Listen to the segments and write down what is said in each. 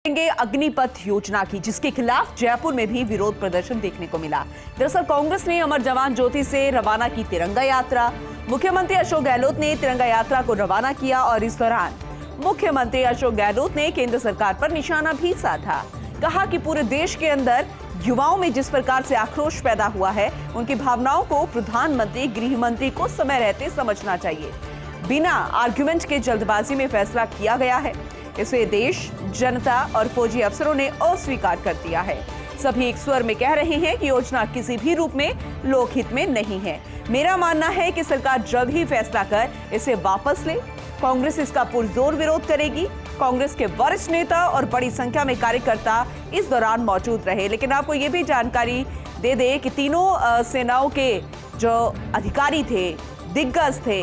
करेंगे अग्निपथ योजना की, जिसके खिलाफ जयपुर में भी विरोध प्रदर्शन देखने को मिला। दरअसल कांग्रेस ने अमर जवान ज्योति से रवाना की तिरंगा यात्रा। मुख्यमंत्री अशोक गहलोत ने तिरंगा यात्रा को रवाना किया और इस दौरान मुख्यमंत्री अशोक गहलोत ने केंद्र सरकार पर निशाना भी साधा। कहा कि पूरे देश के अंदर युवाओं में जिस प्रकार से आक्रोश पैदा हुआ है, उनकी भावनाओं को प्रधानमंत्री, गृह मंत्री को समय रहते समझना चाहिए। बिना आर्गुमेंट के जल्दबाजी में फैसला किया गया है, इसे देश, जनता और फौजी अफसरों ने अस्वीकार कर दिया है। सभी एक स्वर में कह रहे हैं कि योजना किसी भी रूप में लोकहित में नहीं है। मेरा मानना है कि सरकार जल्द ही फैसला कर इसे वापस ले। कांग्रेस इसका पुरजोर विरोध करेगी। कांग्रेस के वरिष्ठ नेता और बड़ी संख्या में कार्यकर्ता इस दौरान मौजूद रहे। लेकिन आपको ये भी जानकारी दे दे कि तीनों सेनाओं के जो अधिकारी थे, दिग्गज थे,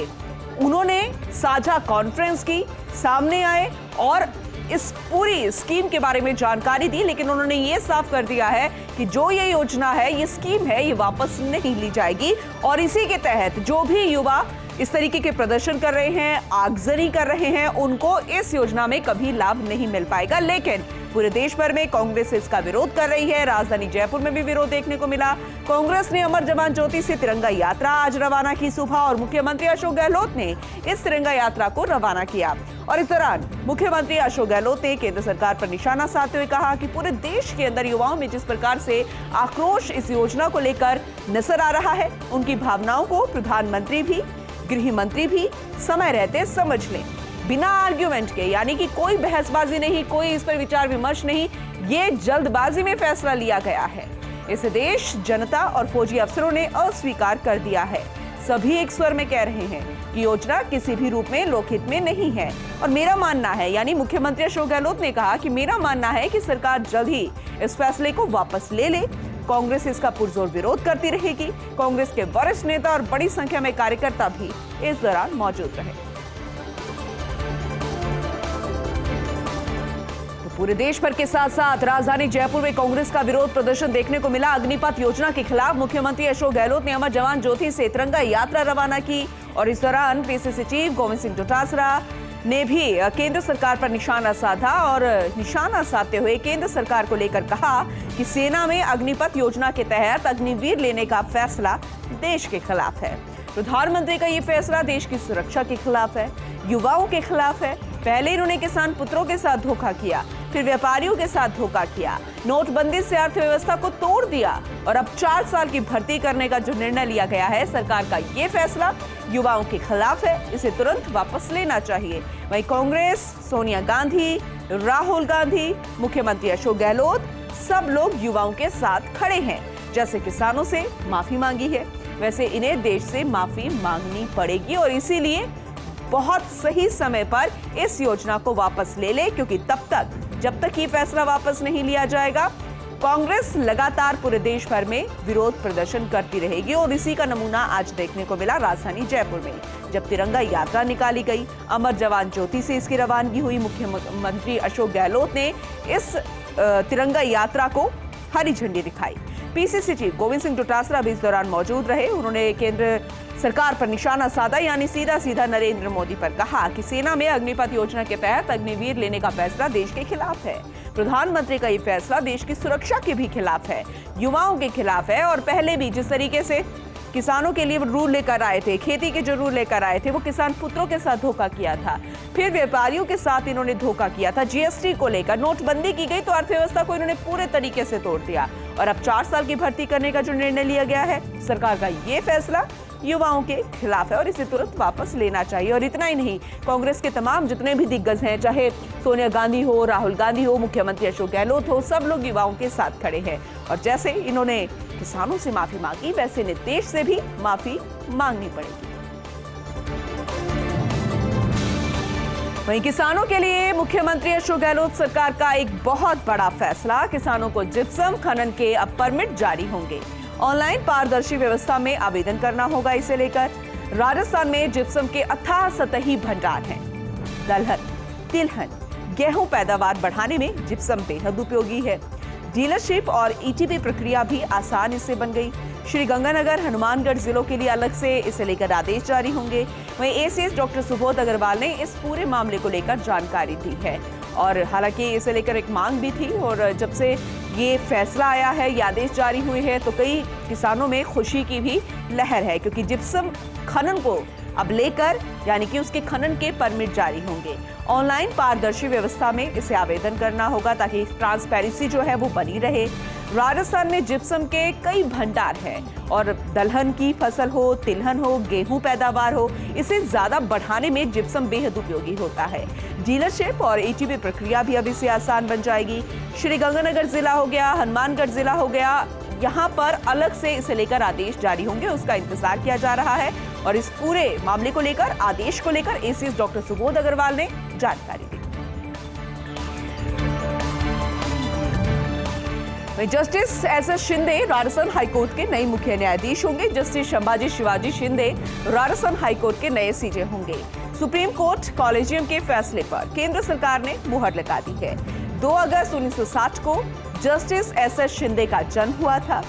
उन्होंने साझा कॉन्फ्रेंस की, सामने आए और इस पूरी स्कीम के बारे में जानकारी दी। लेकिन उन्होंने ये साफ कर दिया है कि जो ये योजना है, ये स्कीम है, ये वापस नहीं ली जाएगी और इसी के तहत जो भी युवा इस तरीके के प्रदर्शन कर रहे हैं, आगजनी कर रहे हैं, उनको इस योजना में कभी लाभ नहीं मिल पाएगा। लेकिन पूरे देश भर में कांग्रेस इसका विरोध कर रही है। राजधानी जयपुर में भी विरोध देखने को मिला। कांग्रेस ने अमर जवान ज्योति से तिरंगा यात्रा आज रवाना की सुबह और मुख्यमंत्री अशोक गहलोत ने इस तिरंगा यात्रा को रवाना किया। और इस दौरान मुख्यमंत्री अशोक गहलोत ने केंद्र सरकार पर निशाना साधते हुए कहा कि पूरे देश के अंदर युवाओं में जिस प्रकार से आक्रोश इस योजना को लेकर नजर आ रहा है, उनकी भावनाओं को प्रधानमंत्री भी, गृह मंत्री भी समय रहते समझ लें। बिना आर्ग्यूमेंट के, यानी कि कोई बहसबाजी नहीं, कोई इस पर विचार विमर्श नहीं, ये जल्दबाजी में फैसला लिया गया है। इसे देश, जनता और फौजी अफसरों ने अस्वीकार कर दिया है। सभी एक स्वर में कह रहे हैं कि योजना किसी भी रूप में लोकहित में नहीं है। और मेरा मानना है, यानी मुख्यमंत्री अशोक गहलोत ने कहा कि मेरा मानना है कि सरकार जल्द ही इस फैसले को वापस ले ले। कांग्रेस इसका पुरजोर विरोध करती रहेगी। कांग्रेस के वरिष्ठ नेता और बड़ी संख्या में कार्यकर्ता भी इस दौरान मौजूद रहे। तो पूरे देश भर के साथ साथ राजधानी जयपुर में कांग्रेस का विरोध प्रदर्शन देखने को मिला। अग्निपथ योजना के खिलाफ मुख्यमंत्री अशोक गहलोत ने अमर जवान ज्योति से तिरंगा यात्रा रवाना की और इस दौरान पीसीसी चीफ गोविंद सिंह डोटासरा ने भी केंद्र सरकार पर निशाना साधा और निशाना साधते हुए केंद्र सरकार को लेकर कहा कि सेना में अग्निपथ योजना के तहत अग्निवीर लेने का फैसला देश के खिलाफ है। प्रधानमंत्री का ये फैसला देश की सुरक्षा के खिलाफ है, युवाओं के खिलाफ है। पहले इन्होंने किसान पुत्रों के साथ धोखा किया, फिर व्यापारियों के साथ धोखा किया, नोटबंदी से अर्थव्यवस्था को तोड़ दिया और अब 4 साल की भर्ती करने का जो निर्णय लिया गया है, सरकार का ये फैसला युवाओं के खिलाफ है। इसे तुरंत वापस लेना चाहिए। वहीं कांग्रेस, सोनिया गांधी, राहुल गांधी, मुख्यमंत्री अशोक गहलोत, सब लोग युवाओं के साथ खड़े हैं। जैसे किसानों से माफी मांगी है, वैसे इन्हें देश से माफी मांगनी पड़ेगी और इसीलिए बहुत सही समय पर इस योजना को वापस ले ले, क्योंकि तब तक जब तक ये फैसला वापस नहीं लिया जाएगा, कांग्रेस लगातार पूरे देश भर में विरोध प्रदर्शन करती रहेगी। और इसी का नमूना आज देखने को मिला राजधानी जयपुर में, जब तिरंगा यात्रा निकाली गई। अमर जवान ज्योति से इसकी रवानगी हुई। मुख्यमंत्री अशोक गहलोत ने इस तिरंगा यात्रा को हरी झंडी दिखाई। पीसीसी चीफ गोविंद सिंह डोटासरा भी इस दौरान मौजूद रहे। उन्होंने केंद्र सरकार पर निशाना साधा, यानी सीधा सीधा नरेंद्र मोदी पर कहा कि सेना में अग्निपथ योजना के तहत अग्निवीर लेने का फैसला देश के खिलाफ है। प्रधानमंत्री का ये फैसला देश की सुरक्षा के भी खिलाफ है, युवाओं के खिलाफ है। और पहले भी जिस तरीके से किसानों के लिए रूल लेकर आए थे, खेती के जो रूल लेकर आए थे, वो किसान पुत्रों के साथ धोखा किया था। फिर व्यापारियों के साथ इन्होंने धोखा किया था। जीएसटी को लेकर नोटबंदी की गई तो अर्थव्यवस्था को इन्होंने पूरे तरीके से तोड़ दिया। और अब 4 साल की भर्ती करने का जो निर्णय लिया गया है, सरकार का ये फैसला युवाओं के खिलाफ है और इसे तुरंत वापस लेना चाहिए। और इतना ही नहीं, कांग्रेस के तमाम जितने भी दिग्गज हैं, चाहे सोनिया गांधी हो, राहुल गांधी हो, मुख्यमंत्री अशोक गहलोत हो, सब लोग युवाओं के साथ खड़े हैं। और जैसे इन्होंने किसानों से माफी मांगी, वैसे इन्हें देश से भी माफी मांगनी पड़ेगी। वहीं किसानों के लिए मुख्यमंत्री अशोक गहलोत सरकार का एक बहुत बड़ा फैसला। किसानों को जिप्सम खनन के अब परमिट जारी होंगे। ऑनलाइन पारदर्शी व्यवस्था में आवेदन करना होगा। इसे लेकर राजस्थान में जिप्सम के अथाह सतही भंडार हैं। दलहन, तिलहन, गेहूं पैदावार बढ़ाने में जिप्सम बेहद उपयोगी है। डीलरशिप और ईटीपी प्रक्रिया भी आसान इससे बन गई। श्री गंगानगर, हनुमानगढ़ जिलों के लिए अलग से इसे लेकर आदेश जारी होंगे। वहीं एसीएस डॉक्टर सुबोध अग्रवाल ने इस पूरे मामले को लेकर जानकारी दी है और हालांकि इसे लेकर एक मांग भी थी और जब से ये फैसला आया है, ये आदेश जारी हुए हैं, तो कई किसानों में खुशी की भी लहर है क्योंकि जिप्सम खनन को अब लेकर यानी कि उसके खनन के परमिट जारी होंगे। ऑनलाइन पारदर्शी व्यवस्था में इसे आवेदन करना होगा ताकि ट्रांसपेरेंसी जो है वो बनी रहे। राजस्थान में जिप्सम के कई भंडार हैं और दलहन की फसल हो, तिलहन हो, गेहूं पैदावार हो, इसे ज्यादा बढ़ाने में जिप्सम बेहद उपयोगी होता है। डीलरशिप और एटीपी प्रक्रिया भी अब इससे आसान बन जाएगी। श्रीगंगानगर जिला हो गया, हनुमानगढ़ जिला हो गया, यहाँ पर अलग से इसे लेकर आदेश जारी होंगे, उसका इंतजार किया जा रहा है। और इस पूरे मामले को लेकर, आदेश को लेकर एसीएस डॉक्टर सुबोध अग्रवाल ने जानकारी दी। Justice S S Shinde Rajasthan high court के नए मुख्य न्यायाधीश होंगे। जस्टिस संभाजी शिवाजी शिंदे राजस्थान हाईकोर्ट के नए सीजे होंगे। सुप्रीम कोर्ट कॉलेजियम के फैसले पर केंद्र सरकार ने मुहर लगा दी है। 2 अगस्त 1960 को जस्टिस एसएस शिंदे का जन्म हुआ था।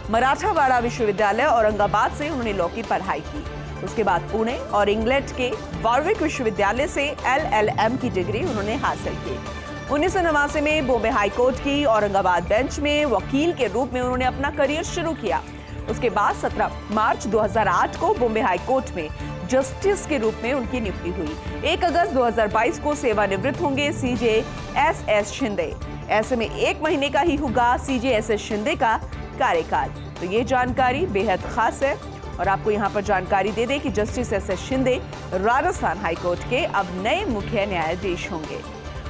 मराठावाड़ा विश्वविद्यालय औरंगाबाद से उन्होंने लॉ की पढ़ाई की। उसके बाद पुणे और इंग्लैंड के वॉरविक विश्वविद्यालय से LLM की डिग्री उन्होंने हासिल की। 1989 में बॉम्बे हाईकोर्ट की औरंगाबाद बेंच में वकील के रूप में उन्होंने अपना करियर शुरू किया। उसके बाद 17 मार्च 2008 को बॉम्बे हाईकोर्ट में जस्टिस के रूप में उनकी नियुक्ति हुई। 1 अगस्त 2022 को सेवानिवृत्त होंगे सीजे एसएस शिंदे। ऐसे में 1 महीने का ही होगा सीजे एसएस शिंदे का कार्यकाल। तो ये जानकारी बेहद खास है और आपको यहाँ पर जानकारी दे दें कि justice S S Shinde Rajasthan high court के अब नए मुख्य न्यायाधीश होंगे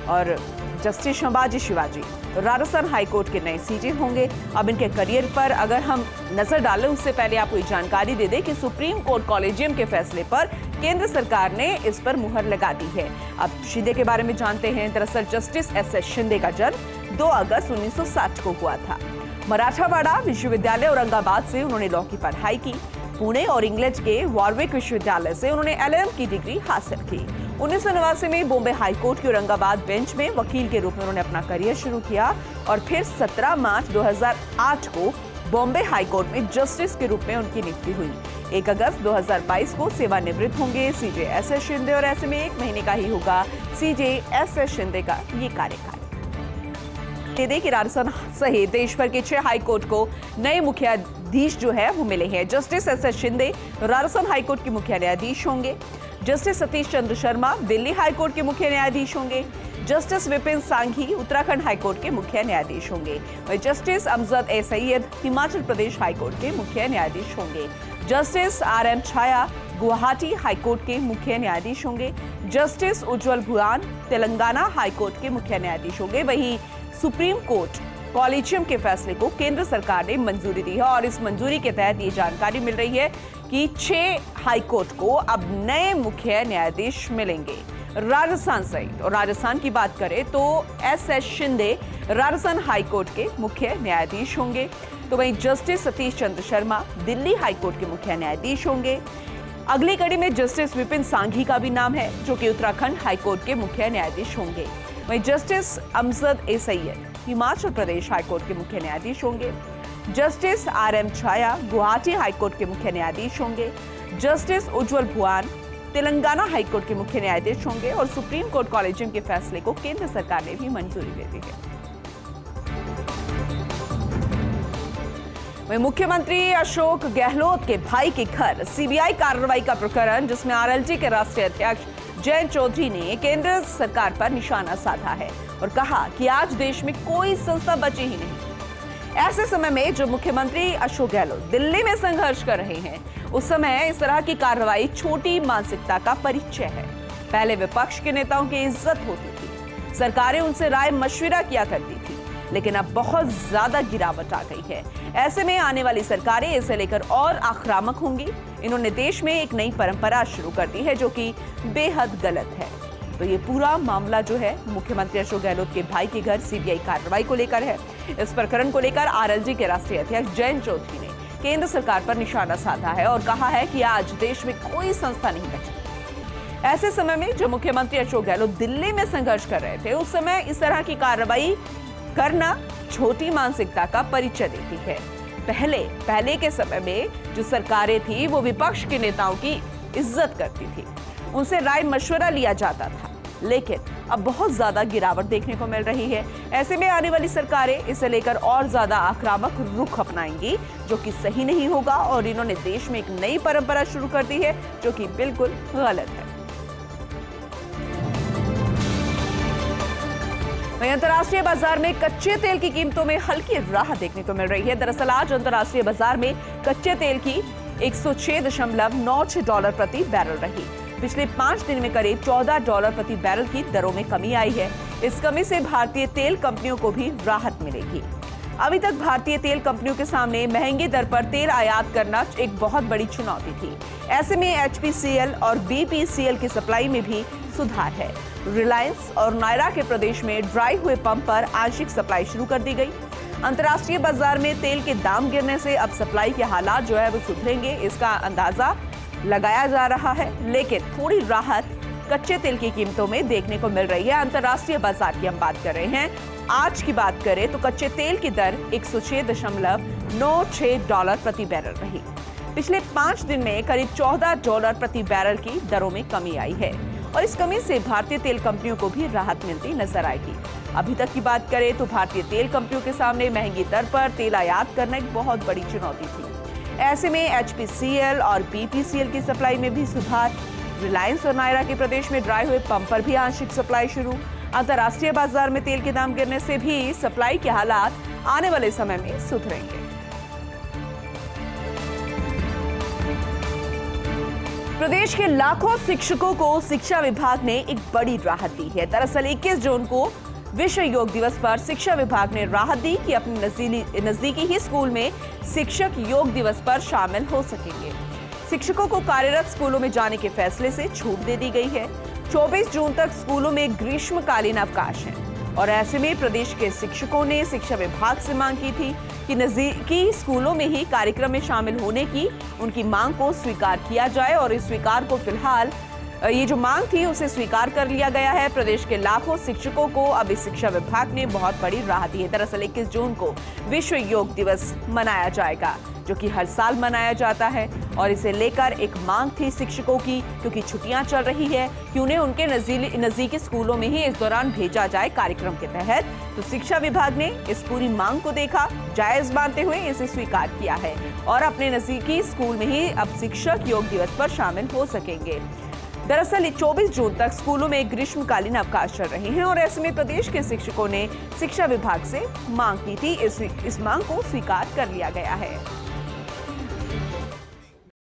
और जस्टिस संभाजी शिवाजी राजस्थान हाईकोर्ट के नए सीजे होंगे। अब इनके करियर पर अगर हम नजर डालें उससे पहले आपको ये जानकारी दे दें कि सुप्रीम कोर्ट कॉलेजियम के फैसले पर केंद्र सरकार ने इस पर मुहर लगा दी है। अब शिंदे के बारे में जानते हैं। दरअसल जस्टिस एसएस शिंदे का जन्म 2 अगस्त 1960 को हुआ था। मराठावाड़ा विश्वविद्यालय औरंगाबाद से उन्होंने लॉ की पढ़ाई की। पुणे और इंग्लैंड के वॉरविक विश्वविद्यालय से उन्होंने LLM की डिग्री हासिल की। 1989 में बॉम्बे हाईकोर्ट की औरंगाबाद बेंच में वकील के रूप में उन्होंने अपना करियर शुरू किया और फिर 17 मार्च 2008 को बॉम्बे हाईकोर्ट में जस्टिस के रूप में उनकी नियुक्ति हुई। 1 अगस्त 2022 को सेवानिवृत्त होंगे सीजे एसएस शिंदे और ऐसे में 1 महीने का ही होगा सीजे एसएस शिंदे का ये कार्यकाल। कि राजस्थान सहित देश भर के 6 हाईकोर्ट को नए मुख्याधीश जो है वो मिले हैं। Justice S S Shinde Rajasthan high court के मुख्य न्यायाधीश होंगे। जस्टिस सतीश चंद्र शर्मा दिल्ली हाईकोर्ट के मुख्य न्यायाधीश होंगे। जस्टिस विपिन सांघी उत्तराखंड हाईकोर्ट के मुख्य न्यायाधीश होंगे। वहीं जस्टिस अमजद ए सैयद हिमाचल प्रदेश हाईकोर्ट के मुख्य न्यायाधीश होंगे। जस्टिस RM छाया गुवाहाटी हाईकोर्ट के मुख्य न्यायाधीश होंगे। जस्टिस उज्जवल भुयान तेलंगाना हाईकोर्ट के मुख्य न्यायाधीश होंगे। वहीं सुप्रीम कोर्ट कॉलेजियम के फैसले को केंद्र सरकार ने मंजूरी दी है और इस मंजूरी के तहत ये जानकारी मिल रही है कि 6 हाईकोर्ट को अब नए मुख्य न्यायाधीश मिलेंगे राजस्थान सहित। और राजस्थान की बात करें तो एसएस शिंदे राजस्थान हाईकोर्ट के मुख्य न्यायाधीश होंगे। तो वहीं जस्टिस सतीश चंद्र शर्मा दिल्ली हाईकोर्ट के मुख्य न्यायाधीश होंगे। अगली कड़ी में जस्टिस विपिन सांघी का भी नाम है जो कि उत्तराखंड हाईकोर्ट के मुख्य न्यायाधीश होंगे। वहीं जस्टिस अमजद ए सैयद हिमाचल प्रदेश हाईकोर्ट के मुख्य न्यायाधीश होंगे। जस्टिस RM छाया गुवाहाटी हाईकोर्ट के मुख्य न्यायाधीश होंगे। जस्टिस उज्जवल भुयान तेलंगाना हाईकोर्ट के मुख्य न्यायाधीश होंगे और सुप्रीम कोर्ट कॉलेजियम के फैसले को केंद्र सरकार ने भी मंजूरी दे दी है। वहीं मुख्यमंत्री अशोक गहलोत के भाई के घर सीबीआई कार्रवाई का प्रकरण जिसमें RLD के राष्ट्रीय अध्यक्ष जयंत चौधरी ने केंद्र सरकार पर निशाना साधा है और कहा कि आज देश में कोई संस्था बची ही नहीं। ऐसे समय में जो मुख्यमंत्री अशोक गहलोत दिल्ली में संघर्ष कर रहे हैं उस समय इस तरह की कार्रवाई छोटी मानसिकता का परिचय है। पहले विपक्ष के नेताओं की इज्जत होती थी, सरकारें उनसे राय मशविरा किया करती थी, लेकिन अब बहुत ज्यादा गिरावट आ गई है। ऐसे में आने वाली सरकारें इसे लेकर और आक्रामक होंगी। इन्होंने देश में एक नई परंपरा शुरू कर दी है जो कि बेहद गलत है। तो ये पूरा मामला जो है मुख्यमंत्री अशोक गहलोत के भाई के घर सीबीआई कार्रवाई को लेकर है। इस प्रकरण को लेकर RLD के राष्ट्रीय अध्यक्ष जयंत चौधरी ने केंद्र सरकार पर निशाना साधा है और कहा है कि आज देश में कोई संस्था नहीं बची। ऐसे समय में जो मुख्यमंत्री अशोक गहलोत दिल्ली में संघर्ष कर रहे थे उस समय इस तरह की कार्रवाई करना छोटी मानसिकता का परिचय देती है। पहले के समय में जो सरकारें थी वो विपक्ष के नेताओं की इज्जत करती थी, उनसे राय मशवरा लिया जाता था, लेकिन अब बहुत ज्यादा गिरावट देखने को मिल रही है। ऐसे में आने वाली सरकारें इसे लेकर और ज्यादा आक्रामक रुख अपनाएंगी, जो कि सही नहीं होगा और इन्होंने देश में एक नई परंपरा शुरू कर दी है, जो कि बिल्कुल गलत है। वहीं अंतर्राष्ट्रीय बाजार में कच्चे तेल की कीमतों में हल्की राहत देखने को मिल रही है। दरअसल आज अंतर्राष्ट्रीय बाजार में कच्चे तेल की 106.96 डॉलर प्रति बैरल रही। पिछले 5 दिन में करीब $14 प्रति बैरल की दरों में कमी आई है। इस कमी से भारतीय तेल कंपनियों को भी राहत मिलेगी। अभी तक भारतीय तेल कंपनियों के सामने महंगी दर पर तेल आयात करना एक बहुत बड़ी चुनौती थी। ऐसे में HPCL और BPCL की सप्लाई में भी सुधार है। रिलायंस और नायरा के प्रदेश में ड्राई हुए पंप पर आंशिक सप्लाई शुरू कर दी गई। अंतर्राष्ट्रीय बाजार में तेल के दाम गिरने से अब सप्लाई के हालात जो है वो सुधरेंगे, इसका अंदाजा लगाया जा रहा है। लेकिन थोड़ी राहत कच्चे तेल की कीमतों में देखने को मिल रही है। अंतर्राष्ट्रीय बाजार की हम बात कर रहे हैं। आज की बात करें तो कच्चे तेल की दर 106.96 डॉलर प्रति बैरल रही। पिछले 5 दिन में करीब $14 प्रति बैरल की दरों में कमी आई है और इस कमी से भारतीय तेल कंपनियों को भी राहत मिलती नजर आएगी। अभी तक की बात करें तो भारतीय तेल कंपनियों के सामने महंगी दर पर तेल आयात करना एक बहुत बड़ी चुनौती थी। ऐसे में HPCL और BPCL की सप्लाई में भी सुधार। रिलायंस और नायरा के प्रदेश में ड्राई हुए पंप पर भी आंशिक सप्लाई शुरू। अंतर्राष्ट्रीय बाजार में तेल के दाम गिरने से भी सप्लाई के हालात आने वाले समय में सुधरेंगे। प्रदेश के लाखों शिक्षकों को शिक्षा विभाग ने एक बड़ी राहत दी है। दरअसल 21 जून को विश्व योग दिवस पर शिक्षा विभाग ने राहत दी कि अपने नजदीकी ही स्कूल में शिक्षक योग दिवस पर शामिल हो सकेंगे। शिक्षकों को कार्यरत स्कूलों में जाने के फैसले से छूट दे दी गई है। 24 जून तक स्कूलों में ग्रीष्मकालीन अवकाश है और ऐसे में प्रदेश के शिक्षकों ने शिक्षा विभाग से मांग की थी कि नजदीकी स्कूलों में ही कार्यक्रम में शामिल होने की उनकी मांग को स्वीकार किया जाए और इस स्वीकार को फिलहाल ये जो मांग थी उसे स्वीकार कर लिया गया है। प्रदेश के लाखों शिक्षकों को अब इस शिक्षा विभाग ने बहुत बड़ी राहत दी है। दरअसल 21 जून को विश्व योग दिवस मनाया जाएगा, जो कि हर साल मनाया जाता है और इसे लेकर एक मांग थी शिक्षकों की, क्योंकि छुट्टियां चल रही है कि उन्हें उनके नजदीकी स्कूलों में ही इस दौरान भेजा जाए कार्यक्रम के तहत। तो शिक्षा विभाग ने इस पूरी मांग को देखा, जायज मानते हुए इसे स्वीकार किया है और अपने नजदीकी स्कूल में ही अब शिक्षक योग दिवस पर शामिल हो सकेंगे। दरअसल 24 जून तक स्कूलों में ग्रीष्मकालीन अवकाश चल रहे हैं और ऐसे में प्रदेश के शिक्षकों ने शिक्षा विभाग से मांग की थी। इस मांग को स्वीकार कर लिया गया है।